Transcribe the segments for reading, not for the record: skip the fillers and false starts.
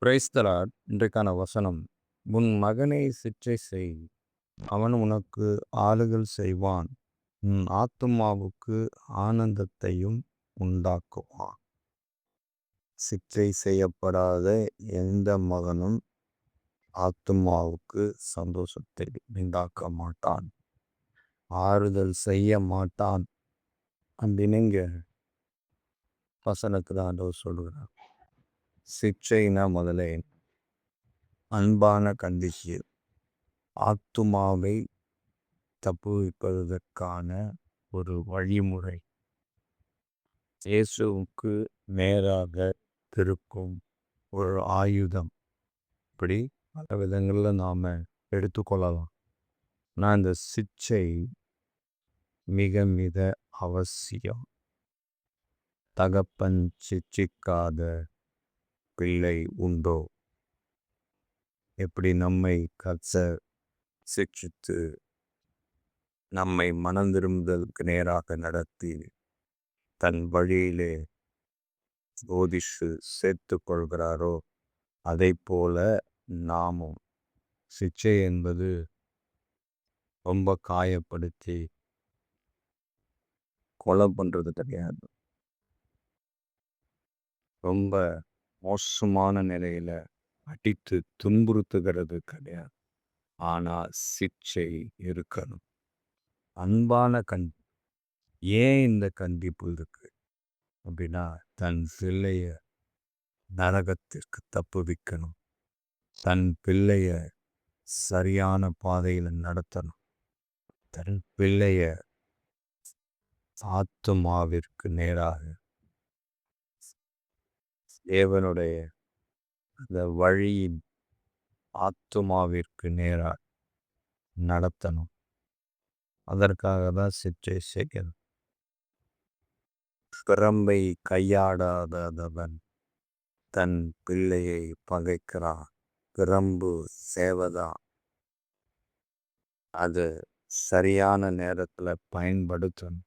Praise the Lord. இன்றைக்கான வசனம், உன் மகனை சிற்றை செய், அவன் உனக்கு ஆளுகள் செய்வான், உன் ஆத்துமாவுக்கு ஆனந்தத்தையும் உண்டாக்குவான். சிற்றை செய்யப்படாத எந்த மகனும் ஆத்துமாவுக்கு சந்தோஷத்தை உண்டாக்க மாட்டான், ஆறுதல் செய்ய மாட்டான் அப்படின்னுங்க வசனத்தில் ஆண்டவர் சொல்கிறார். சிற்றைனா முதலே அன்பான கண்டிஷன், ஆத்துமாவை தப்புவிப்பதற்கான ஒரு வழிமுறை, இயேசுவுக்கு நேராக திருக்கும் ஒரு ஆயுதம். இப்படி பல விதங்களில் நாம் எடுத்துக்கொள்ளலாம். ஆனால் இந்த சிற்றை மிக மிக அவசியம். தகப்பன் சிட்சிக்காத பிள்ளை உண்டோ? எப்படி நம்மை கர்த்தர் சிட்சித்து நம்மை மனந்திரும்புதலுக்கு நேராக நடத்தி தன் வழியிலே போதித்து சேர்த்து கொள்கிறாரோ, அதை போல நாமும் சிட்சை என்பது ரொம்ப காயப்படுத்தி கொலை பண்ணுறது கிடையாது, ரொம்ப மோசமான நிலையில அடித்து துன்புறுத்துகிறது கிடையாது. ஆனால் சிட்சை இருக்கணும். அன்பான ஏன் இந்த கண்டிப்பு இருக்கு அப்படின்னா, தன் பிள்ளைய நரகத்திற்கு தப்புவிக்கணும், தன் பிள்ளைய சரியான பாதையில் நடத்தணும், தன் பிள்ளைய ஆத்துமாவிற்கு நேராக தேவனுடைய அந்த வழியின் ஆத்துமாவிற்கு நேராக நடத்தணும். அதற்காக தான் சிற்றை செய்கிறது. பிரம்பை கையாடாதவன் தன் பிள்ளையை பகைக்கிறான். பிரம்பு சேவதான், அது சரியான நேரத்தில் பயன்படுத்தணும்.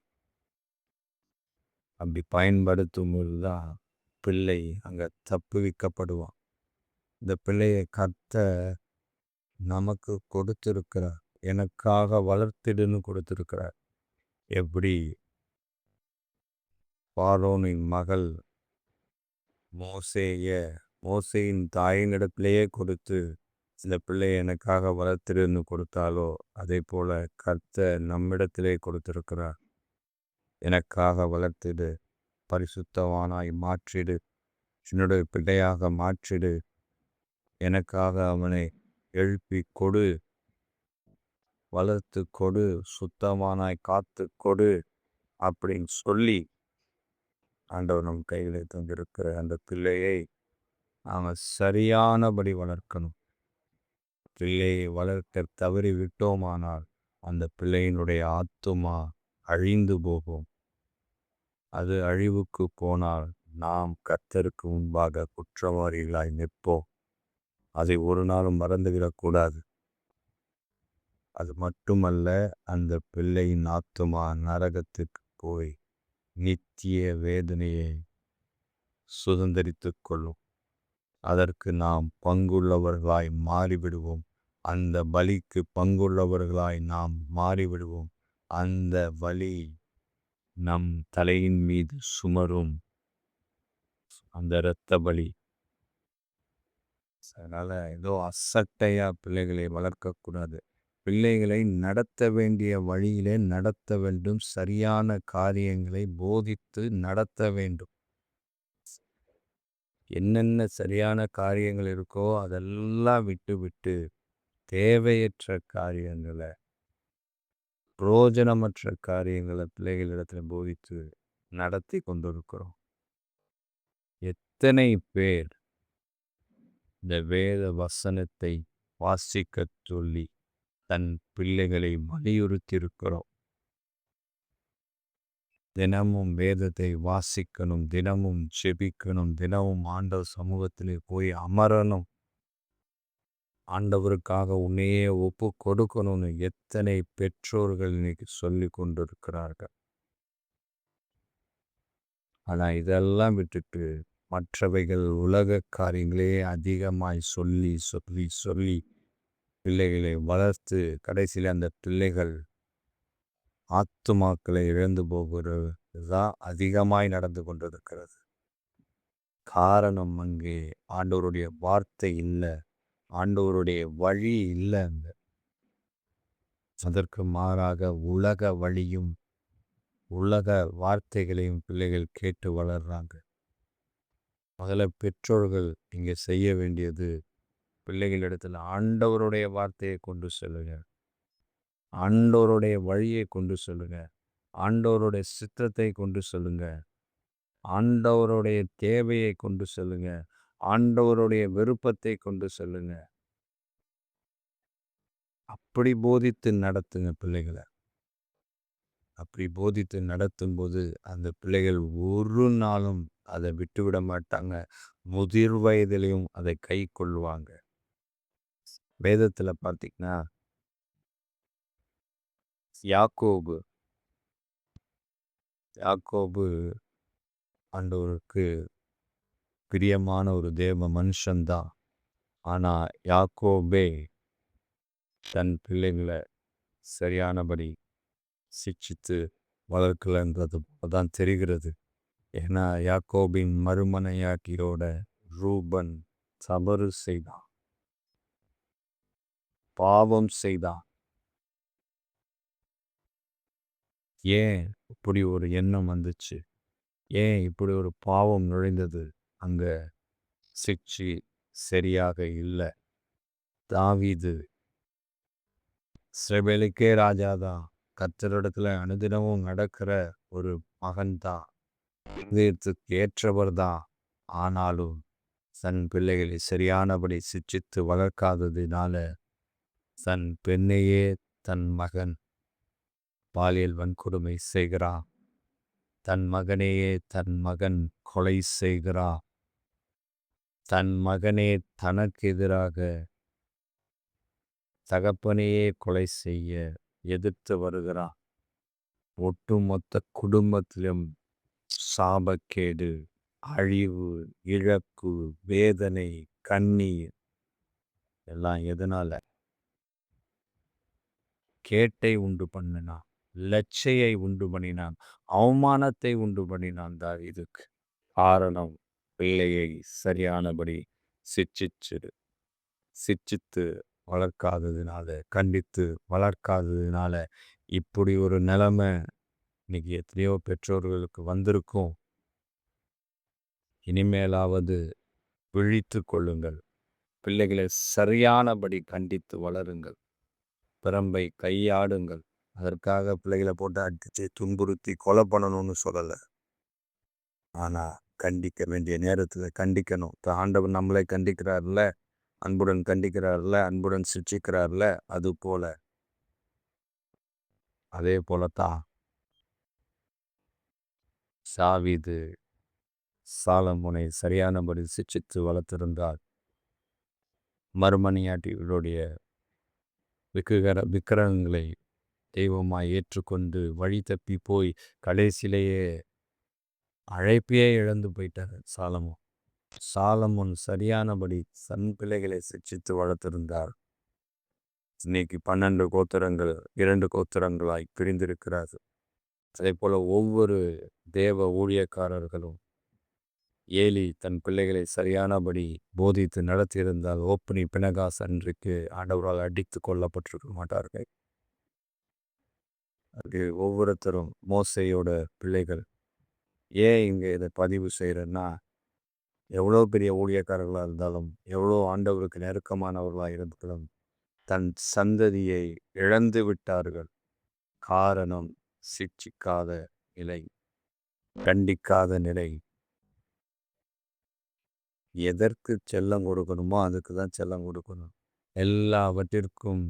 அப்படி பயன்படுத்தும் போது தான் பிள்ளை அங்கே தப்புவிக்கப்படுவான். இந்த பிள்ளையை கர்த்தர் நமக்கு கொடுத்திருக்கிறார், எனக்காக வளர்த்திடுன்னு கொடுத்திருக்கிறார். எப்படி பார்வோனின் மகள் மோசேயின் தாயினிடத்திலேயே கொடுத்து இந்த பிள்ளை எனக்காக வளர்த்திடுன்னு கொடுத்தாலோ, அதே போல கர்த்தர் நம்மிடத்திலே கொடுத்திருக்கிறார். எனக்காக வளர்த்திடு, பரிசுத்தவானாய் மாற்றிடு, என்னுடைய பிள்ளையாக மாற்றிடு, எனக்காக அவனை எழுப்பி கொடு, வளர்த்து கொடு, சுத்தமானாய் காத்து கொடு அப்படின்னு சொல்லி ஆண்டவர் நம் கையில் தந்திருக்கிற அந்த பிள்ளையை நாம் சரியானபடி வளர்க்கணும். பிள்ளையை வளர்க்க தவறி விட்டோமானால் அந்த பிள்ளையினுடைய ஆத்துமா அழிந்து போகும். அது அழிவுக்கு போனால் நாம் கர்த்தருக்கு முன்பாக குற்றவாளிகளாய் நிற்போம். அதை ஒரு நாளும் மறந்துவிடக்கூடாது. அது மட்டுமல்ல, அந்த பிள்ளையின் ஆத்துமா நரகத்துக்கு போய் நித்திய வேதனையை சுதந்திரித்து கொள்ளும். அதற்கு நாம் பங்குள்ளவர்களாய் மாறிவிடுவோம். அந்த பலிக்கு பங்குள்ளவர்களாய் நாம் மாறிவிடுவோம். அந்த வலி நம் தலையின் மீது சுமரும், அந்த இரத்த பலி. அதனால ஏதோ அசட்டையா பிள்ளைகளை வளர்க்கக்கூடாது. பிள்ளைகளை நடத்த வேண்டிய வழியிலே நடத்த வேண்டும். சரியான காரியங்களை போதித்து நடத்த வேண்டும். என்னென்ன சரியான காரியங்கள் இருக்கோ அதெல்லாம் விட்டு தேவையற்ற காரியங்களை, பிரயோஜனமற்ற காரியங்களை பிள்ளைகளிடத்தில் போதித்து நடத்தி கொண்டிருக்கிறோம். எத்தனை பேர் இந்த வேத வசனத்தை வாசிக்க சொல்லி தன் பிள்ளைகளை வலியுறுத்தியிருக்கிறோம். தினமும் வேதத்தை வாசிக்கணும், தினமும் ஜெபிக்கணும், தினமும் ஆண்டவர் சமூகத்திலே போய் அமரணும், ஆண்டவருக்காக உன்னையே ஒப்பு கொடுக்கணும்னு எத்தனை பெற்றோர்கள் இன்னைக்கு சொல்லி கொண்டிருக்கிறார்கள். ஆனால் இதெல்லாம் விட்டுட்டு மற்றவைகள் உலக காரியங்களே அதிகமாய் சொல்லி சொல்லி சொல்லி பிள்ளைகளை வளர்த்து கடைசியில் அந்த பிள்ளைகள் ஆத்துமாக்களை இழந்து போகிறது தான் அதிகமாய் நடந்து கொண்டிருக்கிறது. காரணம் அங்கே ஆண்டவருடைய வார்த்தை இல்லை, ஆண்டவருடைய வழி இல்லை. அதற்கு மாறாக உலக வழியும் உலக வார்த்தைகளையும் பிள்ளைகள் கேட்டு வளர்றாங்க. முதல்ல பெற்றோர்கள் இங்கே செய்ய வேண்டியது, பிள்ளைகளிடத்தில் ஆண்டவருடைய வார்த்தையை கொண்டு செல்லுங்க, ஆண்டவருடைய வழியை கொண்டு சொல்லுங்க, ஆண்டவருடைய சித்தத்தை கொண்டு சொல்லுங்க, ஆண்டவருடைய தேவையை கொண்டு சொல்லுங்க, ஆண்டவருடைய விருப்பத்தை கொண்டு சொல்லுங்க. அப்படி போதித்து நடத்துங்க பிள்ளைகளை. அப்படி போதித்து நடத்தும்போது அந்த பிள்ளைகள் ஒரு நாளும் அதை விட்டுவிட மாட்டாங்க. முதிர் வயதிலையும் அதை கை கொள்வாங்க. வேதத்தில் பார்த்தீங்கன்னா யாக்கோபு யாக்கோபு ஆண்டவருக்கு பிரியமான ஒரு தேவ மனுஷன்தான். ஆனால் யாக்கோபே தன் பிள்ளைகளை சரியானபடி சிக்ஷித்து வளர்க்கலன்றது தான் தெரிகிறது. ஏன்னா யாக்கோபின் மறுமனையாட்டியோட ரூபன் தவறு செய்தான், பாவம் செய்தான். ஏன் இப்படி ஒரு எண்ணம் வந்துச்சு? ஏன் இப்படி ஒரு பாவம் நுழைந்தது? அங்க சிக்ஷி சரியாக இல்லை. தாவீது இஸ்ரவேலுக்கே ராஜாதான், கர்த்தரிடத்துல அனுதினமும் நடக்கிற ஒரு மகன்தான், இதயத்துக்கு ஏற்றவர் தான். ஆனாலும் தன் பிள்ளைகளை சரியானபடி சிச்சித்து வளர்க்காததினால தன் பெண்ணையே தன் மகன் பாலியல் வன்கொடுமை செய்கிறான். தன் மகனையே தன் மகன் கொலை செய்கிறான். தன் மகனே தனக்கு எதிராக தகப்பனையே கொலை செய்ய எதிர்த்து வருகிறான். ஒட்டுமொத்த குடும்பத்திலும் சாபக்கேடு, அழிவு, இழப்பு, வேதனை, கண்ணீர் எல்லாம் எதனால? கேட்டை உண்டு பண்ணினான், லட்சையை உண்டு பண்ணினான், அவமானத்தை உண்டு பண்ணினான் தாவீதுக்கு. காரணம், பிள்ளையை சரியானபடி சிச்சித்து வளர்க்காததுனால, கண்டித்து வளர்க்காததுனால இப்படி ஒரு நிலைமை இன்னைக்கு எத்தனையோ பெற்றோர்களுக்கு வந்திருக்கும். இனிமேலாவது விழித்து கொள்ளுங்கள். பிள்ளைகளை சரியானபடி கண்டித்து வளருங்கள். பிரம்பை கையாடுங்கள். அதற்காக பிள்ளைகளை போட்டு அடித்து துன்புறுத்தி கொலை பண்ணணும்னு சொல்லலை. ஆனால் கண்டிக்க வேண்டிய நேரத்தில் கண்டிக்கணும். ஆண்டவர் நம்மளை கண்டிக்கிறார்ல, அன்புடன் கண்டிக்கிறார்ல, அன்புடன் சிக்ஷிக்கிறார்ல, அது போல அதே போலத்தான் தாவீது சாலமோனை சரியானபடி சிக்ஷித்து வளர்த்திருந்தார். மறுமனையாட்டிகளுடைய விக்கிரகங்களை தெய்வமாய் ஏற்றுக்கொண்டு வழி தப்பி போய் கடைசியிலேயே அழைப்பையே இழந்து போயிட்டார் சாலமோன். சாலமோன் சரியானபடி தன் பிள்ளைகளை சிக்ஷித்து வளர்த்திருந்தார். இன்னைக்கு 12 கோத்திரங்கள் 2 கோத்திரங்களாய் பிரிந்திருக்கிறார். அதே போல ஒவ்வொரு தேவ ஊழியக்காரர்களும் ஏலி தன் பிள்ளைகளை சரியானபடி போதித்து நடத்தியிருந்தால் ஓப்பனி பினகாஸ் அன்றைக்கு ஆண்டவரால் அடித்து கொல்லப்பட்டிருக்க மாட்டார்கள். அது ஒவ்வொருத்தரும் மோசையோட பிள்ளைகள். ஏன் இங்கே இதை பதிவு செய்கிறேன்னா, எவ்வளோ பெரிய ஊழியக்காரர்களாக இருந்தாலும், எவ்வளோ ஆண்டவருக்கு நெருக்கமானவர்களாக இருந்தாலும் தன் சந்ததியை இழந்து விட்டார்கள். காரணம், சிட்சிக்காத நிலை, கண்டிக்காத நிலை. எதற்கு செல்லம் கொடுக்கணுமோ அதுக்கு தான் செல்லம் கொடுக்கணும். எல்லாவற்றிற்கும்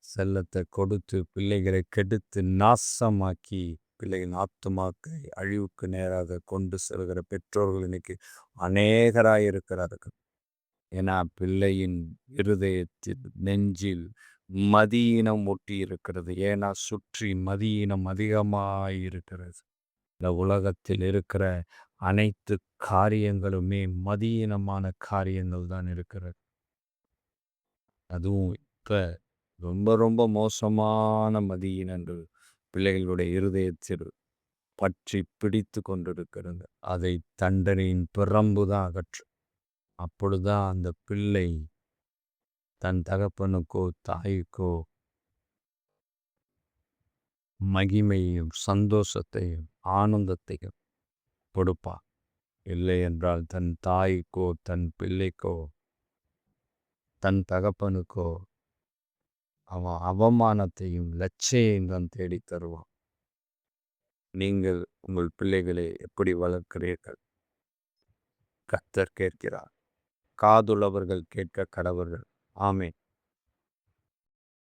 செல்லத்தை கொடுத்து பிள்ளைகளை கெடுத்து நாசமாக்கி பிள்ளைகளின் ஆத்துமாக்கை அழிவுக்கு நேராக கொண்டு செல்கிற பெற்றோர்கள் இன்னைக்கு அநேகராய் இருக்கிறார்கள். ஏன்னா பிள்ளையின் இருதயத்தில் நெஞ்சில் மதியினம் ஒட்டி இருக்கிறது. ஏன்னா சுற்றி மதியினம் அதிகமாய் இருக்கிறது. இந்த உலகத்தில் இருக்கிற அனைத்து காரியங்களுமே மதியீனமான காரியங்கள் தான் இருக்கிறது. அதுவும் இப்ப ரொம்ப ரொம்ப மோசமான மதியீனங்கள் பிள்ளைகளுடைய இருதயத்தில் பற்றி பிடித்து கொண்டிருக்கிறது. அதை தண்டனையின் பிரம்பு தான் அகற்றும். அப்பொழுதுதான் அந்த பிள்ளை தன் தகப்பனுக்கோ தாய்க்கோ மகிமையும் சந்தோஷத்தையும் ஆனந்தத்தையும் கொடுப்பான். இல்லை என்றால் தன் தாய்க்கோ தன் பிள்ளைக்கோ தன் தகப்பனுக்கோ அவன் அவமானத்தையும் லட்சியையும் தான் தேடித் தருவான். நீங்கள் உங்கள் பிள்ளைகளை எப்படி வளர்க்கிறீர்கள்? கர்த்தர் கேட்கிறார். காதுள்ளவர்கள் கேட்க கடவர்கள். ஆமென்.